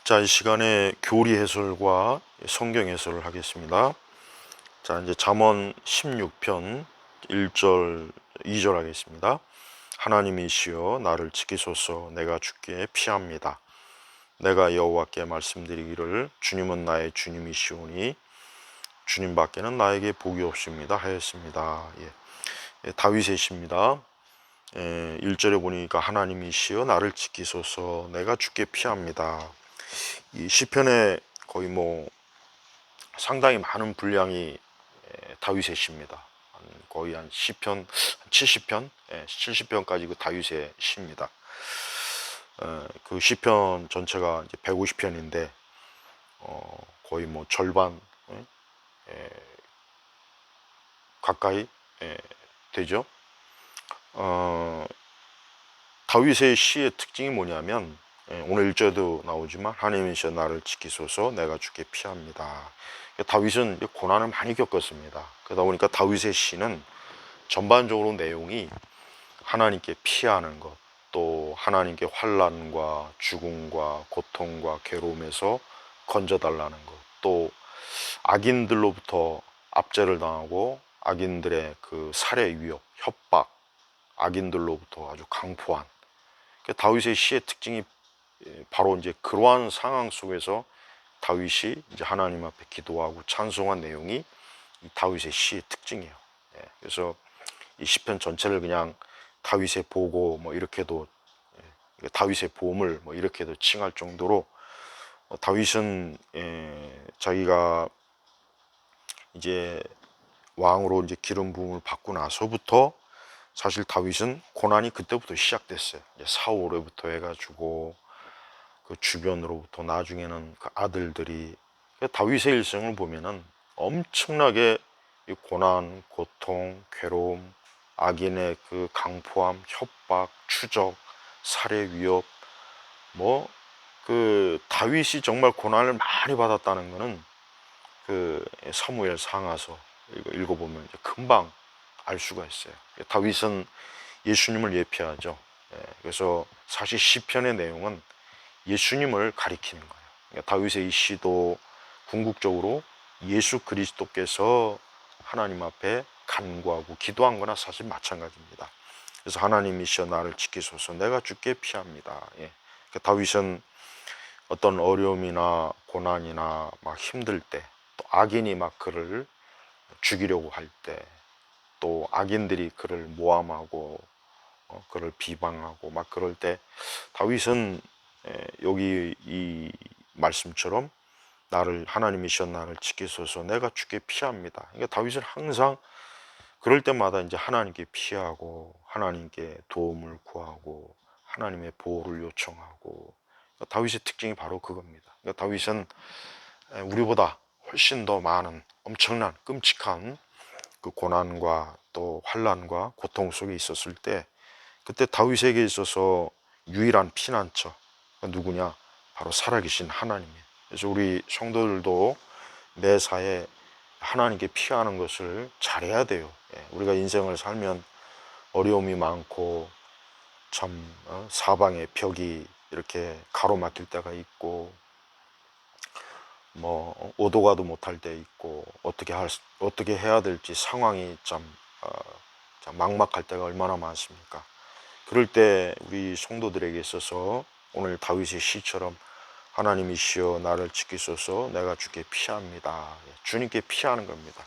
자, 이 시간에 교리 해설과 성경 해설을 하겠습니다. 자, 이제 잠언 16편 1절, 2절 하겠습니다. 하나님이시여 나를 지키소서. 내가 주께 피합니다. 내가 여호와께 말씀드리기를 주님은 나의 주님이시오니 주님 밖에는 나에게 복이 없습니다 하였습니다. 다윗의 시입니다. 1절에 보니까 하나님이시여 나를 지키소서. 내가 주께 피합니다. 이 시편에 거의 상당히 많은 분량이 다윗의 시입니다. 거의 한 시편 70편, 70편까지 그 다윗의 시입니다. 그 시편 전체가 이제 150편인데 거의 절반 가까이 되죠. 다윗의 시의 특징이 뭐냐면 오늘 1절에도 나오지만 하나님이시여 나를 지키소서. 내가 주께 피합니다. 다윗은 고난을 많이 겪었습니다. 그러다 보니까 다윗의 시는 전반적으로 내용이 하나님께 피하는 것, 또 하나님께 환난과 죽음과 고통과 괴로움에서 건져달라는 것, 또 악인들로부터 압제를 당하고 악인들의 그 살해 위협, 협박, 악인들로부터 아주 강포한 다윗의 시의 특징이 바로 이제 그러한 상황 속에서 다윗이 이제 하나님 앞에 기도하고 찬송한 내용이 이 다윗의 시의 특징이에요. 그래서 이 시편 전체를 그냥 다윗의 보고 이렇게도 다윗의 보물 이렇게도 칭할 정도로 다윗은 자기가 이제 왕으로 이제 기름 부음을 받고 나서부터 사실 다윗은 고난이 그때부터 시작됐어요. 사울로부터 해가지고 그 주변으로부터 나중에는 그 아들들이 다윗의 일생을 보면은 엄청나게 이 고난, 고통, 괴로움, 악인의 그 강포함, 협박, 추적, 살해 위협 그 다윗이 정말 고난을 많이 받았다는 것은 그 사무엘 상하서 읽어보면 이제 금방 알 수가 있어요. 다윗은 예수님을 예표하죠. 그래서 사실 시편의 내용은 예수님을 가리키는 거예요. 그러니까 다윗의 이 시도 궁극적으로 예수 그리스도께서 하나님 앞에 간구하고 기도한 거나 사실 마찬가지입니다. 그래서 하나님이시여 나를 지키소서. 내가 주께 피합니다. 그러니까 다윗은 어떤 어려움이나 고난이나 막 힘들 때, 또 악인이 막 그를 죽이려고 할 때, 또 악인들이 그를 모함하고 그를 비방하고 막 그럴 때 다윗은 여기 이 말씀처럼 하나님이시여 나를 지키소서. 내가 주께 피합니다. 그러니까 다윗은 항상 그럴 때마다 이제 하나님께 피하고 하나님께 도움을 구하고 하나님의 보호를 요청하고 그러니까 다윗의 특징이 바로 그겁니다. 그러니까 다윗은 우리보다 훨씬 더 많은 엄청난 끔찍한 그 고난과 또 환난과 고통 속에 있었을 때 그때 다윗에게 있어서 유일한 피난처 누구냐? 바로 살아계신 하나님이에요. 그래서 우리 성도들도 매사에 하나님께 피하는 것을 잘해야 돼요. 우리가 인생을 살면 어려움이 많고 참 사방에 벽이 이렇게 가로막힐 때가 있고 오도 가도 못할 때 있고 어떻게 해야 될지 상황이 참 막막할 때가 얼마나 많습니까? 그럴 때 우리 성도들에게 있어서 오늘 다윗의 시처럼 하나님이시여 나를 지키소서. 내가 주께 피합니다. 주님께 피하는 겁니다.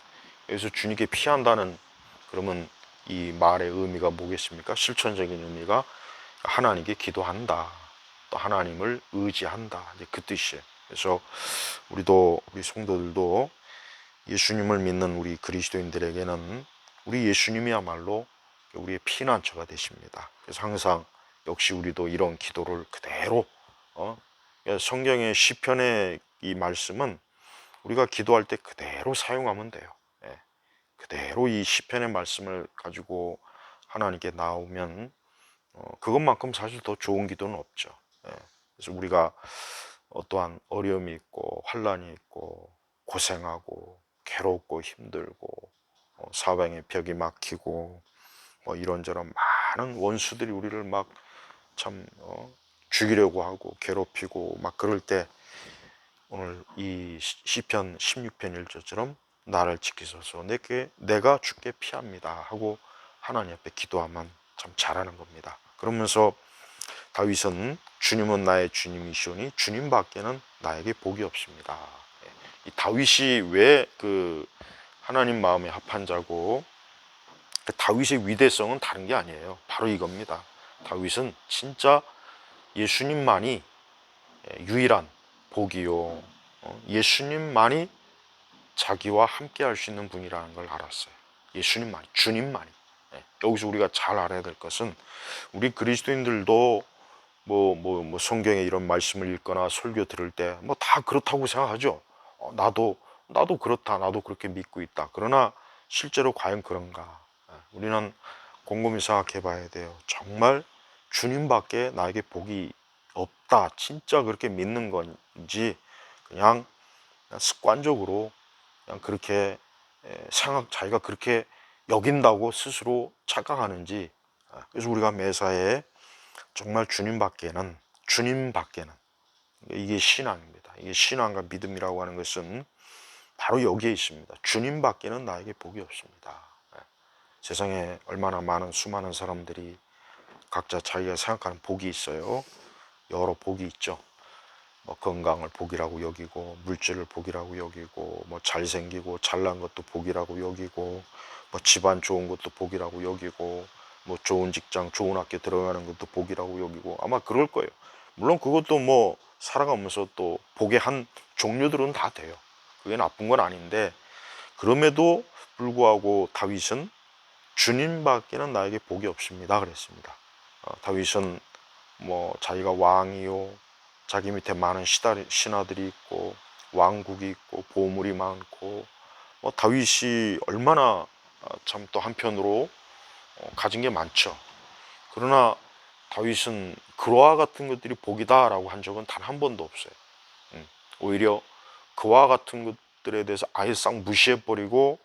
여기서 주님께 피한다는 그러면 이 말의 의미가 뭐겠습니까? 실천적인 의미가 하나님께 기도한다, 또 하나님을 의지한다, 이제 그 뜻이에요. 그래서 우리 성도들도 예수님을 믿는 우리 그리스도인들에게는 우리 예수님이야말로 우리의 피난처가 되십니다. 그래서 항상 역시 우리도 이런 기도를 그대로 성경의 시편의 이 말씀은 우리가 기도할 때 그대로 사용하면 돼요. 그대로 이 시편의 말씀을 가지고 하나님께 나오면 그것만큼 사실 더 좋은 기도는 없죠. 그래서 우리가 어떠한 어려움이 있고 환난이 있고 고생하고 괴롭고 힘들고 사방에 벽이 막히고 이런저런 많은 원수들이 우리를 막 참 죽이려고 하고 괴롭히고 막 그럴 때 오늘 이 시편 16편 1절처럼 나를 지키소서 내가 주께 피합니다 하고 하나님 앞에 기도하면 참 잘하는 겁니다. 그러면서 다윗은 주님은 나의 주님이시오니 주님 밖에는 나에게 복이 없습니다. 이 다윗이 왜 그 하나님 마음에 합한 자고, 그 다윗의 위대성은 다른 게 아니에요. 바로 이겁니다. 다윗은 진짜 예수님만이 유일한 복이요, 예수님만이 자기와 함께 할 수 있는 분이라는 걸 알았어요. 예수님만이, 주님만이. 여기서 우리가 잘 알아야 될 것은, 우리 그리스도인들도 성경에 이런 말씀을 읽거나 설교 들을 때 뭐 다 그렇다고 생각하죠. 나도 그렇다, 나도 그렇게 믿고 있다. 그러나 실제로 과연 그런가? 우리는 곰곰이 생각해 봐야 돼요. 정말 주님밖에 나에게 복이 없다, 진짜 그렇게 믿는 건지, 그냥 습관적으로 그냥 그렇게 자기가 그렇게 여긴다고 스스로 착각하는지. 그래서 우리가 매사에 정말 주님밖에는, 이게 신앙입니다. 이게 신앙과 믿음이라고 하는 것은 바로 여기에 있습니다. 주님밖에는 나에게 복이 없습니다. 세상에 얼마나 많은 수많은 사람들이 각자 자기가 생각하는 복이 있어요. 여러 복이 있죠. 뭐 건강을 복이라고 여기고, 물질을 복이라고 여기고, 뭐 잘생기고 잘난 것도 복이라고 여기고, 뭐 집안 좋은 것도 복이라고 여기고, 뭐 좋은 직장 좋은 학교 들어가는 것도 복이라고 여기고, 아마 그럴 거예요. 물론 그것도 뭐 살아가면서 또 복의 한 종류들은 다 돼요. 그게 나쁜 건 아닌데, 그럼에도 불구하고 다윗은 주님밖에는 나에게 복이 없습니다 그랬습니다. 다윗은 뭐 자기가 왕이요, 자기 밑에 많은 신하들이 있고, 왕국이 있고, 보물이 많고, 뭐 다윗이 얼마나 참 또 한편으로 가진 게 많죠. 그러나 다윗은 그와 같은 것들이 복이다라고 한 적은 단 한 번도 없어요. 오히려 그와 같은 것들에 대해서 아예 싹 무시해버리고,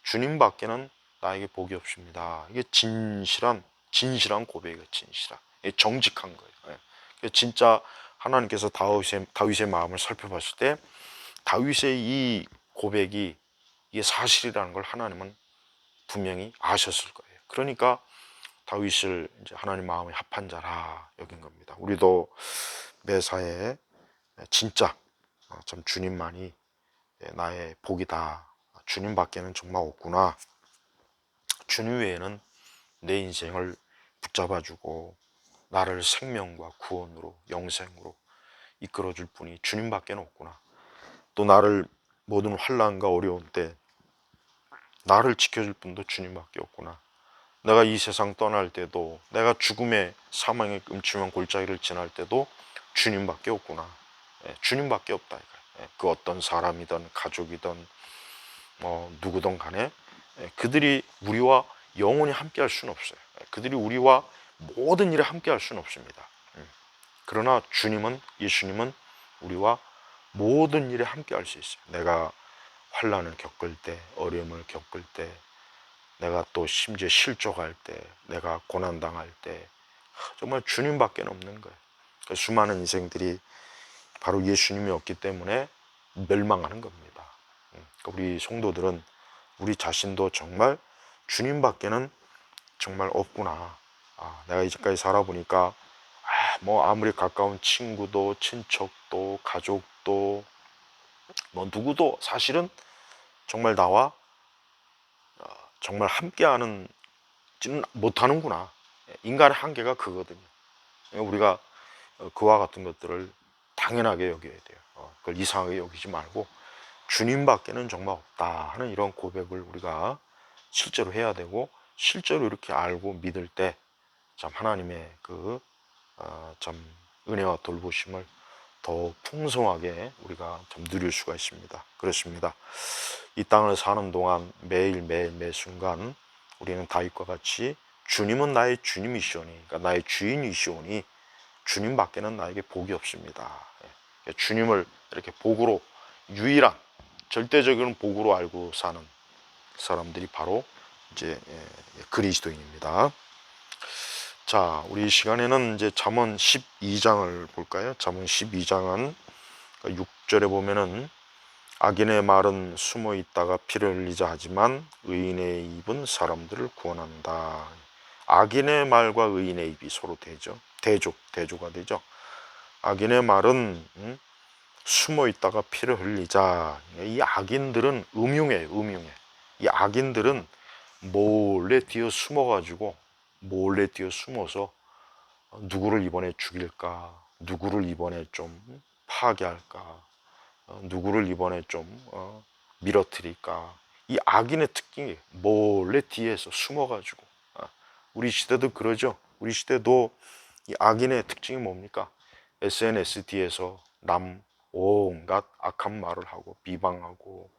주님밖에는 나에게 복이 없습니다. 이게 진실한 고백이에요. 정직한 거예요. 진짜 하나님께서 다윗의 마음을 살펴봤을 때 다윗의 이 고백이 이게 사실이라는 걸 하나님은 분명히 아셨을 거예요. 그러니까 다윗을 이제 하나님 마음에 합한 자라 여긴 겁니다. 우리도 매사에 진짜 참 주님만이 나의 복이다, 주님밖에는 정말 없구나, 주님 외에는 내 인생을 붙잡아주고 나를 생명과 구원으로, 영생으로 이끌어줄 분이 주님밖에 없구나, 또 나를 모든 환난과 어려운 때 나를 지켜줄 분도 주님밖에 없구나, 내가 이 세상 떠날 때도, 내가 죽음의 사망의 음침한 골짜기를 지날 때도 주님밖에 없구나. 주님밖에 없다 이거야. 그 어떤 사람이든 가족이든 누구든 간에 그들이 우리와 영원히 함께 할 수는 없어요. 그들이 우리와 모든 일에 함께 할 수는 없습니다. 그러나 예수님은 우리와 모든 일에 함께 할 수 있어요. 내가 환난을 겪을 때, 어려움을 겪을 때, 내가 또 심지어 실족할 때, 내가 고난당할 때, 정말 주님밖에 없는 거예요. 수많은 인생들이 바로 예수님이 없기 때문에 멸망하는 겁니다. 우리 성도들은 우리 자신도 정말 주님밖에는 정말 없구나. 내가 이제까지 살아보니까 뭐 아무리 가까운 친구도, 친척도, 가족도, 뭐 누구도 사실은 정말 나와 정말 함께하는 지는 못하는구나. 인간의 한계가 그거든요. 우리가 그와 같은 것들을 당연하게 여겨야 돼요. 그걸 이상하게 여기지 말고 주님밖에는 정말 없다 하는 이런 고백을 우리가 실제로 해야 되고, 실제로 이렇게 알고 믿을 때 참 하나님의 참 은혜와 돌보심을 더 풍성하게 우리가 참 누릴 수가 있습니다. 그렇습니다. 이 땅을 사는 동안 매일매일 매 순간 우리는 다윗과 같이 주님은 나의 주님이시오니, 그러니까 나의 주인이시오니 주님밖에는 나에게 복이 없습니다. 주님을 이렇게 복으로, 유일한 절대적인 복으로 알고 사는 사람들이 바로 이제 그리스도인입니다. 자, 우리 이 시간에는 이제 잠언 12장을 볼까요? 잠언 12장은 6절에 보면은 악인의 말은 숨어 있다가 피를 흘리자 하지만 의인의 입은 사람들을 구원한다. 악인의 말과 의인의 입이 서로 대조가 되죠. 악인의 말은 숨어 있다가 피를 흘리자. 이 악인들은 음흉해. 이 악인들은 몰래 뛰어 숨어서 누구를 이번에 죽일까, 누구를 이번에 좀 파괴할까, 누구를 이번에 좀 밀어뜨릴까. 이 악인의 특징이 몰래 뒤에서 숨어가지고. 우리 시대도 그러죠. 우리 시대도 이 악인의 특징이 뭡니까? SNS 뒤에서 남 온갖 악한 말을 하고 비방하고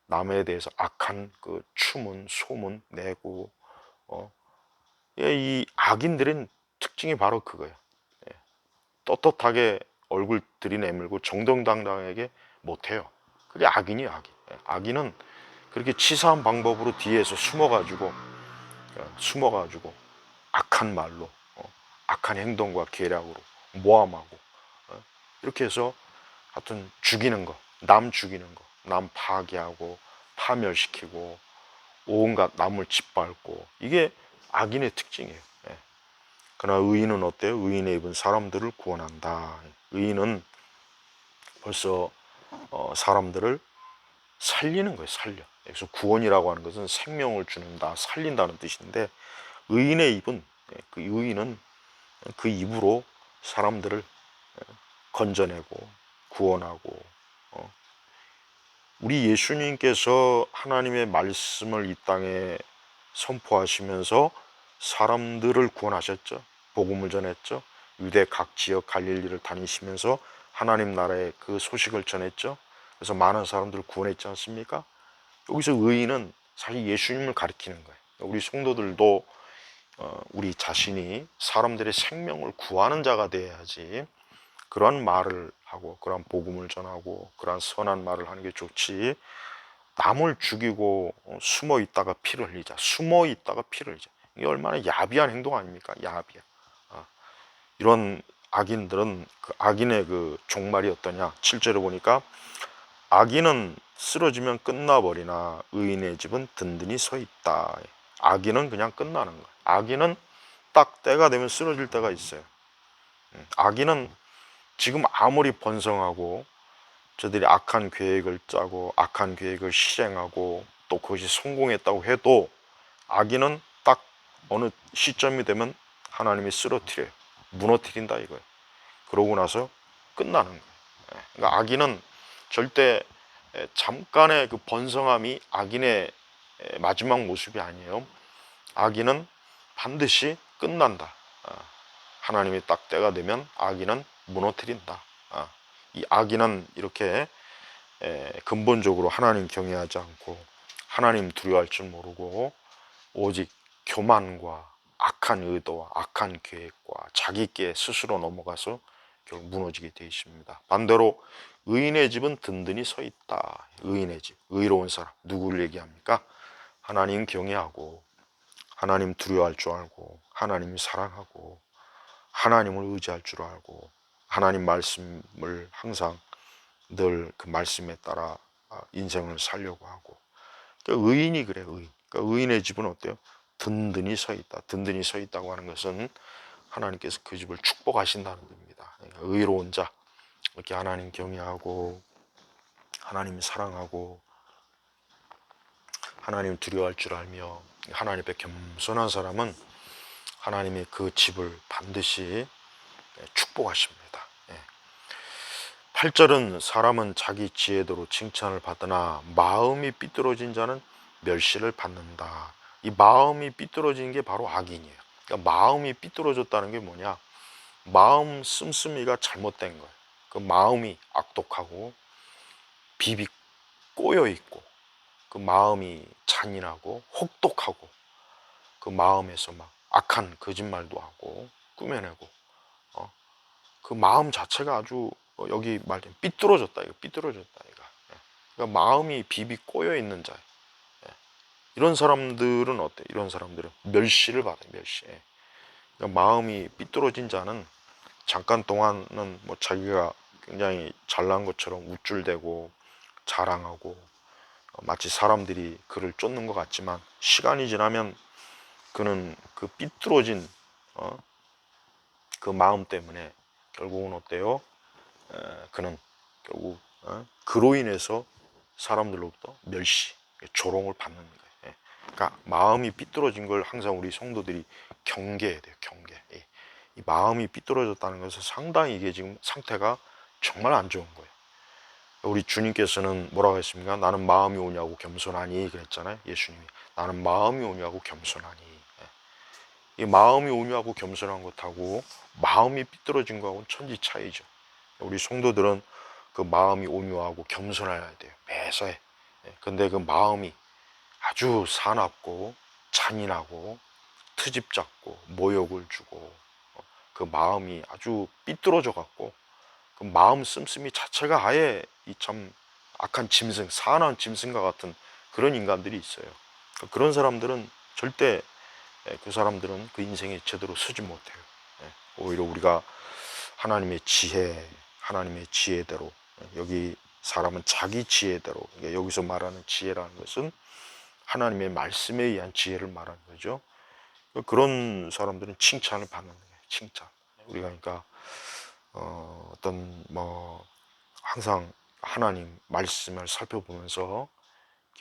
남에 대해서 악한 그 추문 소문 내고 이 악인들은 특징이 바로 그거예요. 예. 떳떳하게 얼굴 들이내밀고 정정당당하게 못해요. 그게 악인이에요. 악인은 그렇게 치사한 방법으로 뒤에서 숨어가지고 악한 말로 악한 행동과 계략으로 모함하고 이렇게 해서 하여튼 죽이는 거, 남 죽이는 거, 남 파괴하고 파멸시키고 온갖 남을 짓밟고 이게 악인의 특징이에요. 예. 그러나 의인은 어때요? 의인의 입은 사람들을 구원한다. 의인은 벌써 사람들을 살리는 거예요. 살려. 그래서 구원이라고 하는 것은 생명을 주는다, 살린다는 뜻인데 의인의 입은 그 의인은 그 입으로 사람들을 건져내고 구원하고 우리 예수님께서 하나님의 말씀을 이 땅에 선포하시면서 사람들을 구원하셨죠. 복음을 전했죠. 유대 각 지역 갈릴리를 다니시면서 하나님 나라의 그 소식을 전했죠. 그래서 많은 사람들을 구원했지 않습니까? 여기서 의인은 사실 예수님을 가리키는 거예요. 우리 성도들도 우리 자신이 사람들의 생명을 구하는 자가 되어야지 그러한 말을 하고 그러한 복음을 전하고 그러한 선한 말을 하는 게 좋지. 남을 죽이고 숨어 있다가 피를 흘리자. 이게 얼마나 야비한 행동 아닙니까? 야비야. 이런 악인들은 그 악인의 그 종말이 어떠냐? 7절에 보니까 악인은 쓰러지면 끝나버리나 의인의 집은 든든히 서 있다. 악인은 그냥 끝나는 거야. 악인은 딱 때가 되면 쓰러질 때가 있어요. 악인은 지금 아무리 번성하고 저들이 악한 계획을 짜고 악한 계획을 실행하고 또 그것이 성공했다고 해도 악인은 딱 어느 시점이 되면 하나님이 쓰러뜨려요. 무너뜨린다 이거예요. 그러고 나서 끝나는 거예요. 그러니까 악인은 절대 잠깐의 그 번성함이 악인의 마지막 모습이 아니에요. 악인은 반드시 끝난다. 하나님이 딱 때가 되면 악인은 무너뜨린다. 이 악인은 이렇게 근본적으로 하나님 경외하지 않고 하나님 두려워할 줄 모르고 오직 교만과 악한 의도와 악한 계획과 자기께 스스로 넘어가서 결국 무너지게 되어 있습니다. 반대로 의인의 집은 든든히 서 있다. 의인의 집, 의로운 사람, 누구를 얘기합니까? 하나님 경외하고 하나님 두려워할 줄 알고 하나님 사랑하고 하나님을 의지할 줄 알고 하나님 말씀을 항상 늘 그 말씀에 따라 인생을 살려고 하고 그러니까 의인이 그래 의인. 그러니까 의인의 집은 어때요? 든든히 서 있다. 든든히 서 있다고 하는 것은 하나님께서 그 집을 축복하신다는 겁니다. 그러니까 의로운 자 이렇게 하나님 경외하고 하나님 사랑하고 하나님 두려워할 줄 알며 하나님 앞에 겸손한 사람은 하나님의 그 집을 반드시 축복하십니다. 8절은 사람은 자기 지혜대로 칭찬을 받으나 마음이 삐뚤어진 자는 멸시를 받는다. 이 마음이 삐뚤어진 게 바로 악인이에요. 그러니까 마음이 삐뚤어졌다는 게 뭐냐? 마음 씀씀이가 잘못된 거예요. 그 마음이 악독하고 비비 꼬여 있고 그 마음이 잔인하고 혹독하고 그 마음에서 막 악한 거짓말도 하고 꾸며내고 그 마음 자체가 아주 여기 말하면 삐뚤어졌다 이거. 그러니까 마음이 비비 꼬여 있는 자. 이런 사람들은 어때? 이런 사람들은 멸시를 받아요. 멸시. 그러니까 마음이 삐뚤어진 자는 잠깐 동안은 뭐 자기가 굉장히 잘난 것처럼 우쭐대고 자랑하고 마치 사람들이 그를 쫓는 것 같지만 시간이 지나면 그는 그 삐뚤어진 그 마음 때문에 결국은 어때요? 그는 결국 그로 인해서 사람들로부터 멸시, 조롱을 받는 거예요. 예. 그러니까 마음이 삐뚤어진 걸 항상 우리 성도들이 경계해야 돼요. 경계. 이 마음이 삐뚤어졌다는 것은 상당히 이게 지금 상태가 정말 안 좋은 거예요. 우리 주님께서는 뭐라고 했습니까? 나는 마음이 오냐고 겸손하니 그랬잖아요. 예수님이 나는 마음이 오냐고 겸손하니. 이 마음이 온유하고 겸손한 것하고 마음이 삐뚤어진 거하고는 천지 차이죠. 우리 성도들은 그 마음이 온유하고 겸손해야 돼요. 매사에. 근데 그 마음이 아주 사납고 잔인하고 트집 잡고 모욕을 주고 그 마음이 아주 삐뚤어져 갖고 그 마음 씀씀이 자체가 아예 이 참 악한 짐승, 사나운 짐승과 같은 그런 인간들이 있어요. 그런 사람들은 절대 그 사람들은 그 인생에 제대로 서지 못해요. 오히려 우리가 하나님의 지혜, 하나님의 지혜대로 여기 사람은 자기 지혜대로 여기서 말하는 지혜라는 것은 하나님의 말씀에 의한 지혜를 말하는 거죠. 그런 사람들은 칭찬을 받는 거예요. 칭찬. 우리가 그러니까 어떤 뭐 항상 하나님 말씀을 살펴보면서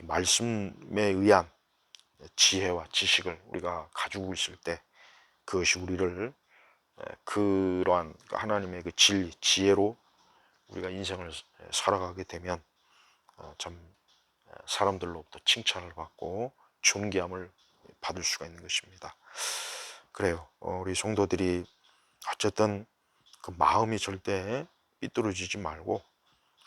말씀에 의한 지혜와 지식을 우리가 가지고 있을 때 그것이 우리를 그러한 하나님의 그 진리, 지혜로 우리가 인생을 살아가게 되면 참 사람들로부터 칭찬을 받고 존귀함을 받을 수가 있는 것입니다. 그래요. 우리 성도들이 어쨌든 그 마음이 절대 삐뚤어지지 말고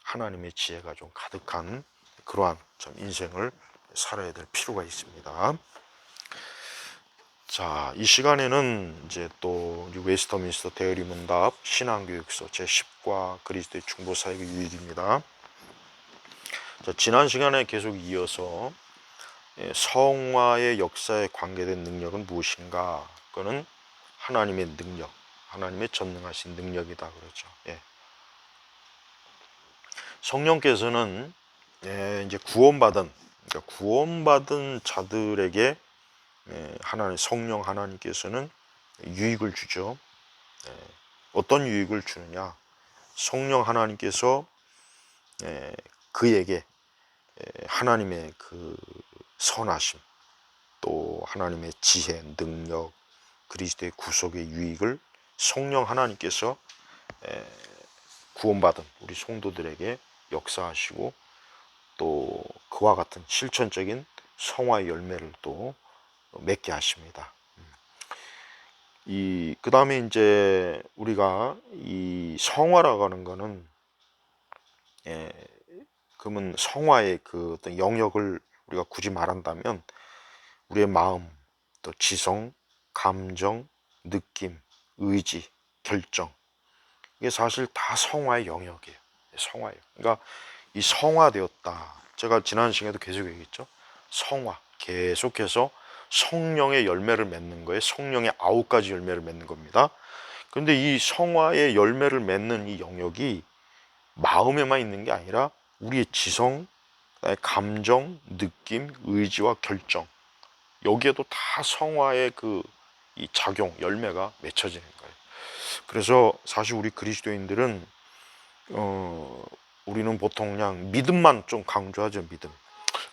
하나님의 지혜가 좀 가득한 그러한 참 인생을 살아야 될 필요가 있습니다. 자, 이 시간에는 이제 또 웨스터민스터 대의문답 신앙교육서 제10과 그리스도의 중보사역의 유익입니다. 자, 지난 시간에 계속 이어서 성화의 역사에 관계된 능력은 무엇인가? 그거는 하나님의 능력, 하나님의 전능하신 능력이다 그러죠. 성령께서는 이제 구원받은 자들에게 하나님 성령 하나님께서는 유익을 주죠. 어떤 유익을 주느냐? 성령 하나님께서 그에게 하나님의 그 선하심, 또 하나님의 지혜, 능력, 그리스도의 구속의 유익을 성령 하나님께서 구원받은 우리 성도들에게 역사하시고 또 그와 같은 실천적인 성화의 열매를 또 맺게 하십니다. 그 다음에 이제 우리가 이 성화라고 하는 거는 그러면 성화의 그 어떤 영역을 우리가 굳이 말한다면 우리의 마음, 또 지성, 감정, 느낌, 의지, 결정 이게 사실 다 성화의 영역이에요. 성화예요. 그러니까 이 성화되었다. 제가 지난 시간에도 계속 얘기했죠. 성화 계속해서 성령의 열매를 맺는 거예요. 성령의 9가지 열매를 맺는 겁니다. 그런데 이 성화의 열매를 맺는 이 영역이 마음에만 있는 게 아니라 우리의 지성, 감정, 느낌, 의지와 결정 여기에도 다 성화의 이 작용, 열매가 맺혀지는 거예요. 그래서 사실 우리 그리스도인들은 우리는 보통 그냥 믿음만 좀 강조하죠. 믿음.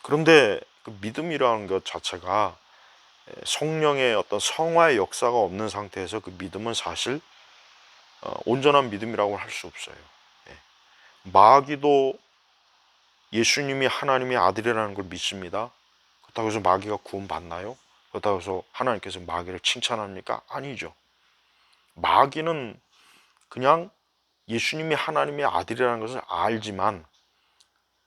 그런데 그 믿음이라는 것 자체가 성령의 어떤 성화의 역사가 없는 상태에서 그 믿음은 사실 온전한 믿음이라고 할 수 없어요. 마귀도 예수님이 하나님의 아들이라는 걸 믿습니다. 그렇다고 해서 마귀가 구원받나요? 그렇다고 해서 하나님께서 마귀를 칭찬합니까? 아니죠. 마귀는 그냥 예수님이 하나님의 아들이라는 것을 알지만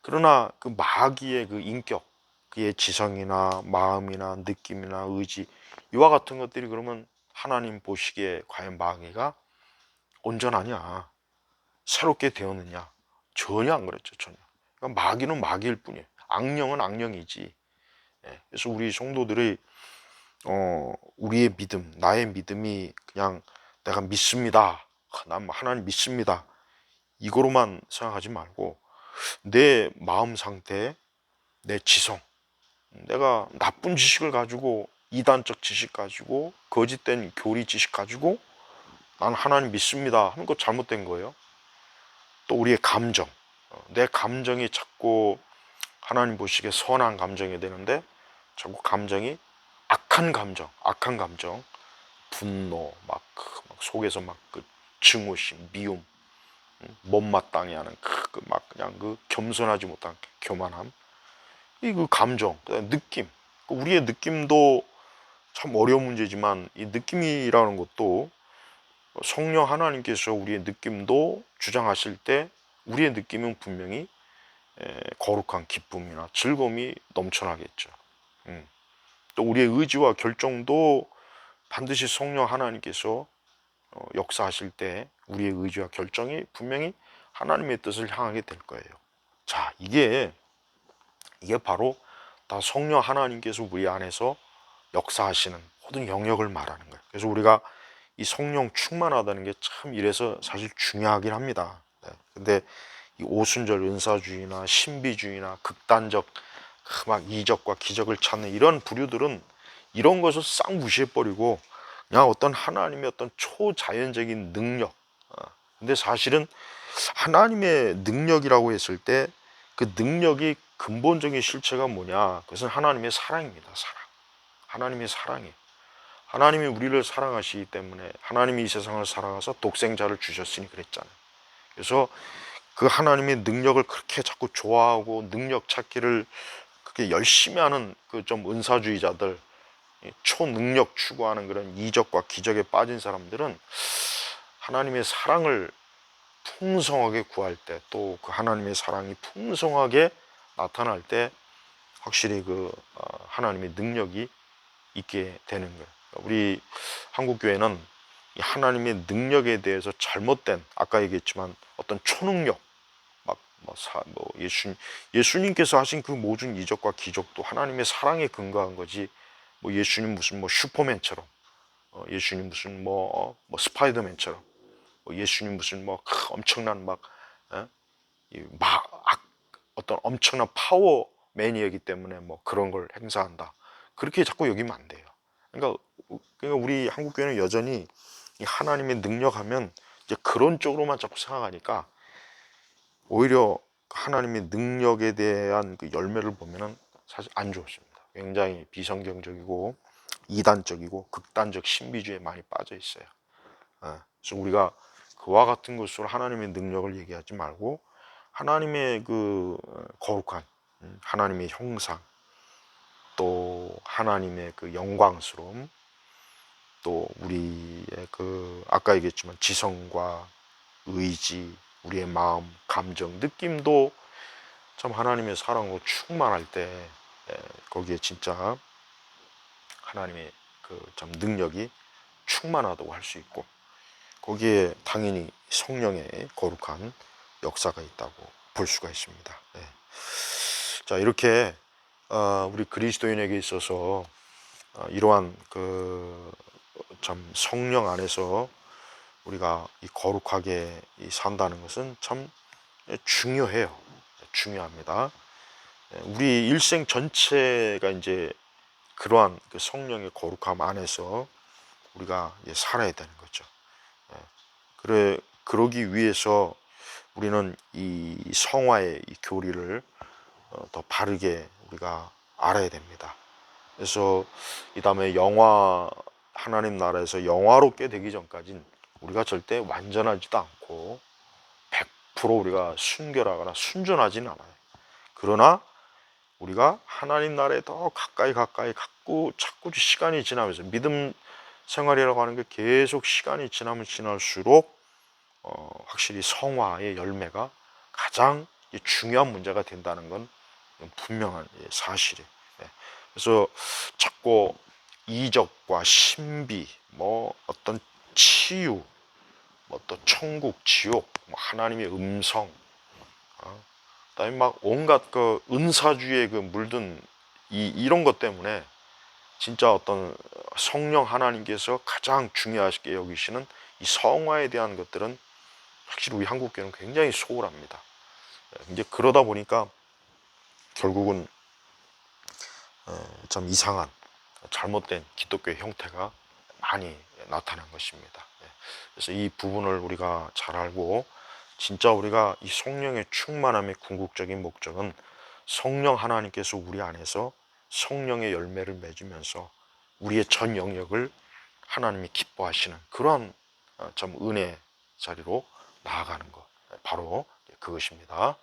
그러나 그 마귀의 그 인격, 그의 지성이나 마음이나 느낌이나 의지 이와 같은 것들이 그러면 하나님 보시기에 과연 마귀가 온전하냐? 새롭게 되었느냐? 전혀 안 그랬죠. 전혀. 그러니까 마귀는 마귀일 뿐이에요. 악령은 악령이지. 그래서 우리 성도들이 우리의 믿음, 나의 믿음이 그냥 내가 믿습니다. 난 하나님 믿습니다. 이거로만 생각하지 말고 내 마음 상태, 내 지성, 내가 나쁜 지식을 가지고 이단적 지식 가지고 거짓된 교리 지식 가지고 난 하나님 믿습니다 하는 거 잘못된 거예요. 또 우리의 감정, 내 감정이 자꾸 하나님 보시기에 선한 감정이 되는데 자꾸 감정이 악한 감정, 분노, 막 속에서 막 증오심, 미움, 못마땅해 하는 막 그냥 겸손하지 못한 교만함, 이 감정, 느낌, 우리의 느낌도 참 어려운 문제지만 이 느낌이라는 것도 성령 하나님께서 우리의 느낌도 주장하실 때 우리의 느낌은 분명히 거룩한 기쁨이나 즐거움이 넘쳐나겠죠. 또 우리의 의지와 결정도 반드시 성령 하나님께서 역사하실 때 우리의 의지와 결정이 분명히 하나님의 뜻을 향하게 될 거예요. 자, 이게 바로 다 성령 하나님께서 우리 안에서 역사하시는 모든 영역을 말하는 거예요. 그래서 우리가 이 성령 충만하다는 게 참 이래서 사실 중요하긴 합니다. 근데 이 오순절 은사주의나 신비주의나 극단적 막 이적과 기적을 찾는 이런 부류들은 이런 것을 싹 무시해버리고 그냥 어떤 하나님의 어떤 초자연적인 능력, 근데 사실은 하나님의 능력이라고 했을 때 그 능력이 근본적인 실체가 뭐냐? 그것은 하나님의 사랑입니다. 사랑. 하나님의 사랑이. 하나님이 우리를 사랑하시기 때문에 하나님이 이 세상을 사랑하사 독생자를 주셨으니 그랬잖아요. 그래서 그 하나님의 능력을 그렇게 자꾸 좋아하고 능력 찾기를 그렇게 열심히 하는 그 좀 은사주의자들, 초능력 추구하는 그런 이적과 기적에 빠진 사람들은 하나님의 사랑을 풍성하게 구할 때, 또 그 하나님의 사랑이 풍성하게 나타날 때 확실히 하나님의 능력이 있게 되는 거예요. 우리 한국교회는 이 하나님의 능력에 대해서 잘못된, 아까 얘기했지만 어떤 초능력, 예수님께서 하신 그 모든 이적과 기적도 하나님의 사랑에 근거한 거지, 예수님 무슨 슈퍼맨처럼, 예수님 무슨 스파이더맨처럼, 예수님 무슨 엄청난 어? 어떤 엄청난 파워맨이었기 때문에 그런 걸 행사한다. 그렇게 자꾸 여기면 안 돼요. 그러니까 우리 한국교회는 여전히 이 하나님의 능력하면 이제 그런 쪽으로만 자꾸 생각하니까 오히려 하나님의 능력에 대한 그 열매를 보면은 사실 안 좋습니다. 굉장히 비성경적이고 이단적이고 극단적 신비주의에 많이 빠져 있어요. 그래서 우리가 그와 같은 것으로 하나님의 능력을 얘기하지 말고 하나님의 그 거룩한 하나님의 형상, 또 하나님의 그 영광스러움, 또 우리의 그 아까 얘기했지만 지성과 의지, 우리의 마음, 감정, 느낌도 참 하나님의 사랑으로 충만할 때 거기에 진짜 하나님의 그 참 능력이 충만하다고 할 수 있고, 거기에 당연히 성령의 거룩한 역사가 있다고 볼 수가 있습니다. 네. 자, 이렇게 우리 그리스도인에게 있어서 이러한 그 참 성령 안에서 우리가 이 거룩하게 산다는 것은 참 중요해요. 중요합니다. 우리 일생 전체가 이제 그러한 그 성령의 거룩함 안에서 우리가 살아야 되는 거죠. 그러기 위해서 우리는 이 성화의 이 교리를 더 바르게 우리가 알아야 됩니다. 그래서 이 다음에 하나님 나라에서 영화롭게 되기 전까진 우리가 절대 완전하지도 않고 100% 우리가 순결하거나 순전하지는 않아요. 그러나 우리가 하나님 나라에 더 가까이 자꾸 시간이 지나면서 믿음 생활이라고 하는 게 계속 시간이 지나면 지날수록 확실히 성화의 열매가 가장 중요한 문제가 된다는 건 분명한 사실이에요. 그래서 자꾸 이적과 신비, 어떤 치유, 또 천국, 지옥, 하나님의 음성, 그다음에 온갖 그 은사주의에 물든 이런 것 때문에 진짜 어떤 성령 하나님께서 가장 중요하게 여기시는 이 성화에 대한 것들은 확실히 우리 한국교회는 굉장히 소홀합니다. 이제 그러다 보니까 결국은 참 이상한 잘못된 기독교의 형태가 많이 나타난 것입니다. 그래서 이 부분을 우리가 잘 알고 진짜 우리가 이 성령의 충만함의 궁극적인 목적은 성령 하나님께서 우리 안에서 성령의 열매를 맺으면서 우리의 전 영역을 하나님이 기뻐하시는 그런 참 은혜 자리로 나아가는 것, 바로 그것입니다.